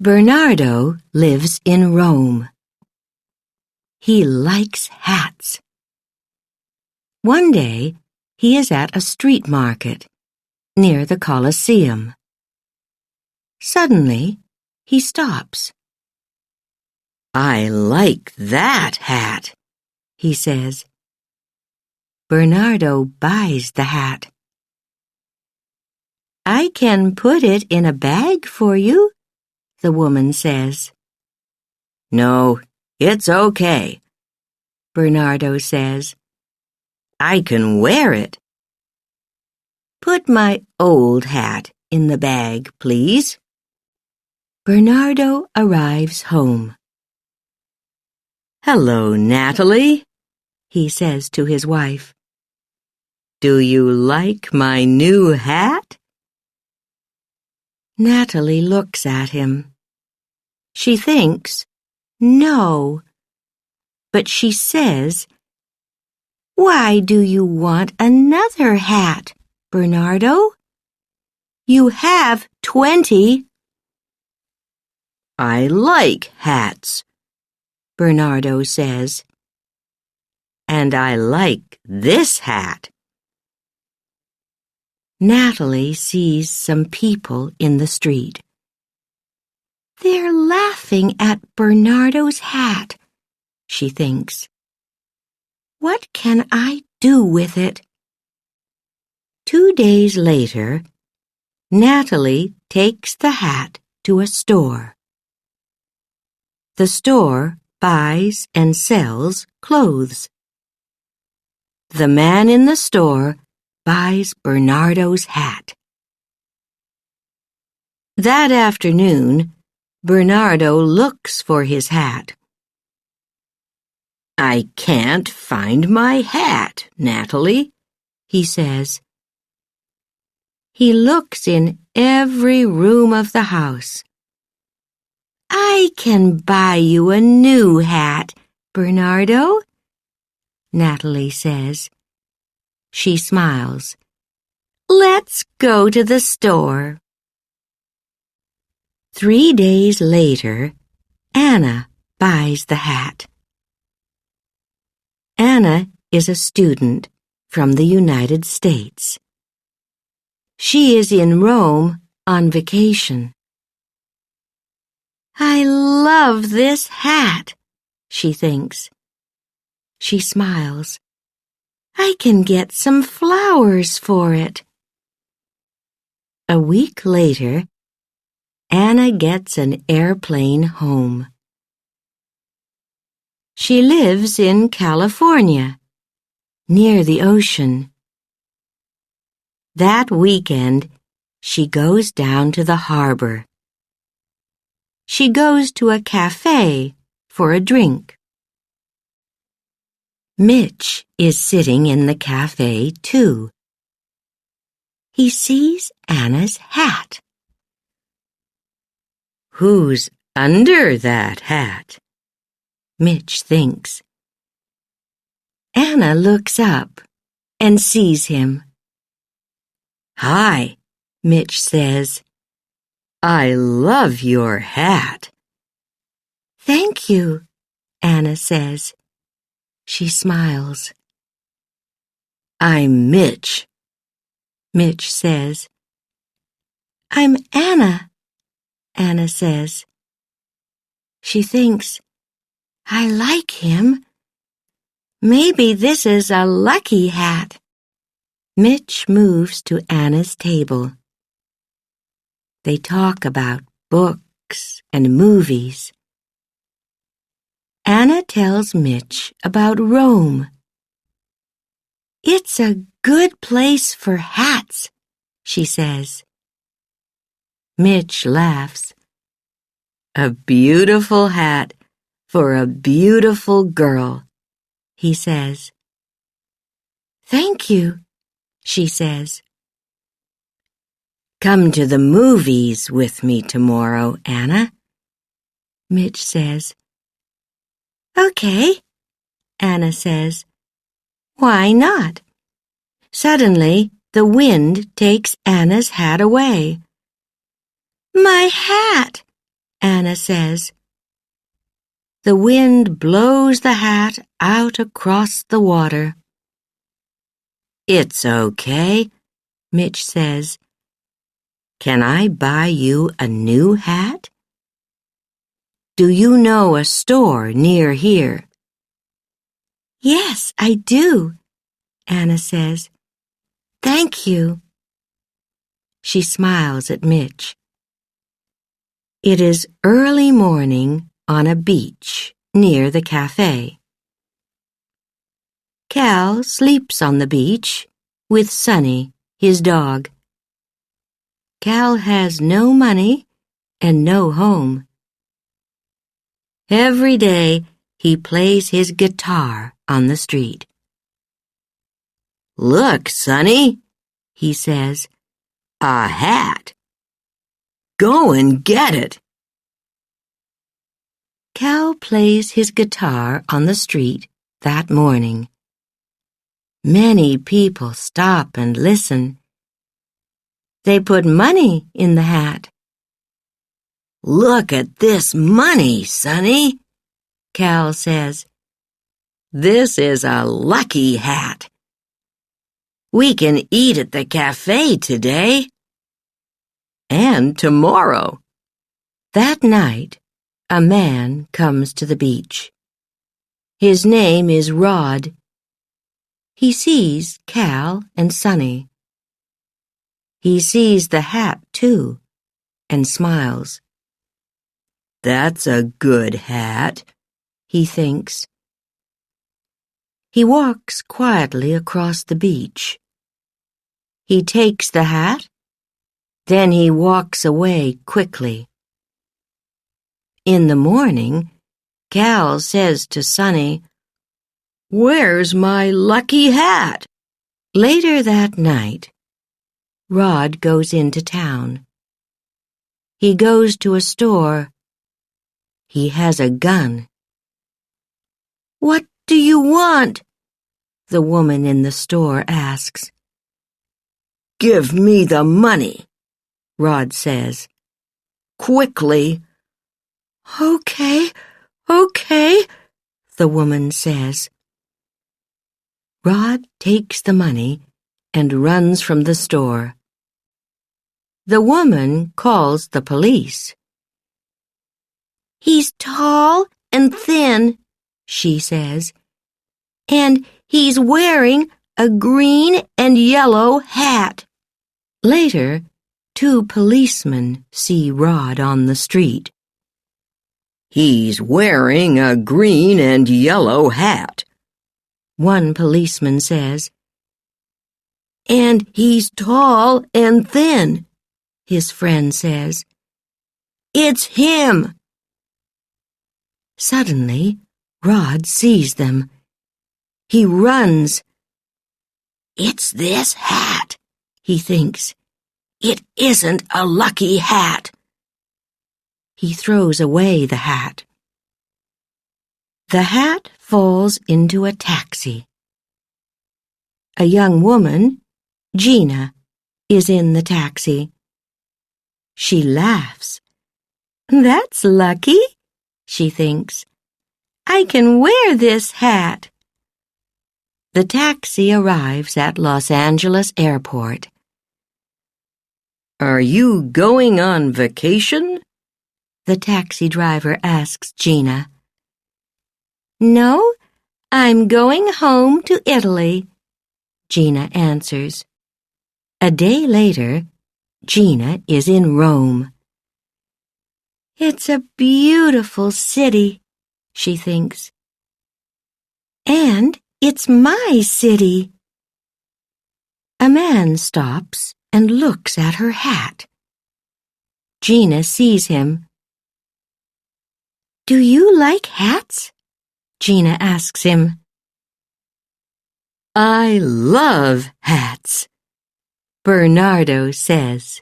Bernardo lives in Rome. He likes hats. One day, he is at a street market near the Colosseum. Suddenly, he stops. "I like that hat," he says. Bernardo buys the hat. "I can put it in a bag for you," the woman says. "No, it's okay," Bernardo says. "I can wear it." "Put my old hat in the bag, please." Bernardo arrives home. "Hello, Natalie," he says to his wife. "Do you like my new hat?" Natalie looks at him. She thinks, no, but she says, "Why do you want another hat, Bernardo? You have 20. "I like hats," Bernardo says. "And I like this hat." Natalie sees some people in the street. They're laughing at Bernardo's hat, she thinks. What can I do with it? 2 days later, Natalie takes the hat to a store. The store buys and sells clothes. The man in the store buys Bernardo's hat. That afternoon, Bernardo looks for his hat. "I can't find my hat, Natalie," he says. He looks in every room of the house. "I can buy you a new hat, Bernardo," Natalie says. She smiles. "Let's go to the store." 3 days later, Anna buys the hat. Anna is a student from the United States. She is in Rome on vacation. "I love this hat," she thinks. She smiles. "I can get some flowers for it." A week later, Anna gets an airplane home. She lives in California, near the ocean. That weekend, she goes down to the harbor. She goes to a cafe for a drink. Mitch is sitting in the cafe, too. He sees Anna's hat. "Who's under that hat?" Mitch thinks. Anna looks up and sees him. "Hi," Mitch says. "I love your hat." "Thank you," Anna says. She smiles. "I'm Mitch," Mitch says. "I'm Anna," Anna says. She thinks, I like him. Maybe this is a lucky hat. Mitch moves to Anna's table. They talk about books and movies. Anna tells Mitch about Rome. "It's a good place for hats," she says. Mitch laughs. "A beautiful hat for a beautiful girl," he says. "Thank you," she says. "Come to the movies with me tomorrow, Anna," Mitch says. "Okay," Anna says. "Why not?" Suddenly, the wind takes Anna's hat away. "My hat!" Anna says. The wind blows the hat out across the water. It's okay, Mitch says. Can I buy you a new hat? Do you know a store near here? Yes, I do, Anna says. Thank you. She smiles at Mitch. It is early morning on a beach near the cafe. Cal sleeps on the beach with Sonny, his dog. Cal has no money and no home. Every day he plays his guitar on the street. Look, Sonny, he says, a hat. Go and get it. Cal plays his guitar on the street that morning. Many people stop and listen. They put money in the hat. Look at this money, Sonny, Cal says. This is a lucky hat. We can eat at the cafe today. And tomorrow. That night, a man comes to the beach. His name is Rod. He sees Cal and Sonny. He sees the hat, too, and smiles. That's a good hat, he thinks. He walks quietly across the beach. He takes the hat, then he walks away quickly. In the morning, Cal says to Sonny, "Where's my lucky hat?" Later that night, Rod goes into town. He goes to a store. He has a gun. "What do you want?" the woman in the store asks. "Give me the money," Rod says. "Quickly." Okay, the woman says. Rod takes the money and runs from the store. The woman calls the police. "He's tall and thin," she says, "and he's wearing a green and yellow hat." Later, 2 policemen see Rod on the street. "He's wearing a green and yellow hat," one policeman says. "And he's tall and thin," his friend says. "It's him." Suddenly, Rod sees them. He runs. "It's this hat," he thinks. "It isn't a lucky hat." He throws away the hat. The hat falls into a taxi. A young woman, Gina, is in the taxi. She laughs. "That's lucky," she thinks. "I can wear this hat." The taxi arrives at Los Angeles Airport. "Are you going on vacation?" the taxi driver asks Gina. "No, I'm going home to Italy," Gina answers. A day later, Gina is in Rome. "It's a beautiful city," she thinks. "And it's my city." A man stops and looks at her hat. Gina sees him. "Do you like hats?" Gina asks him. "I love hats," Bernardo says.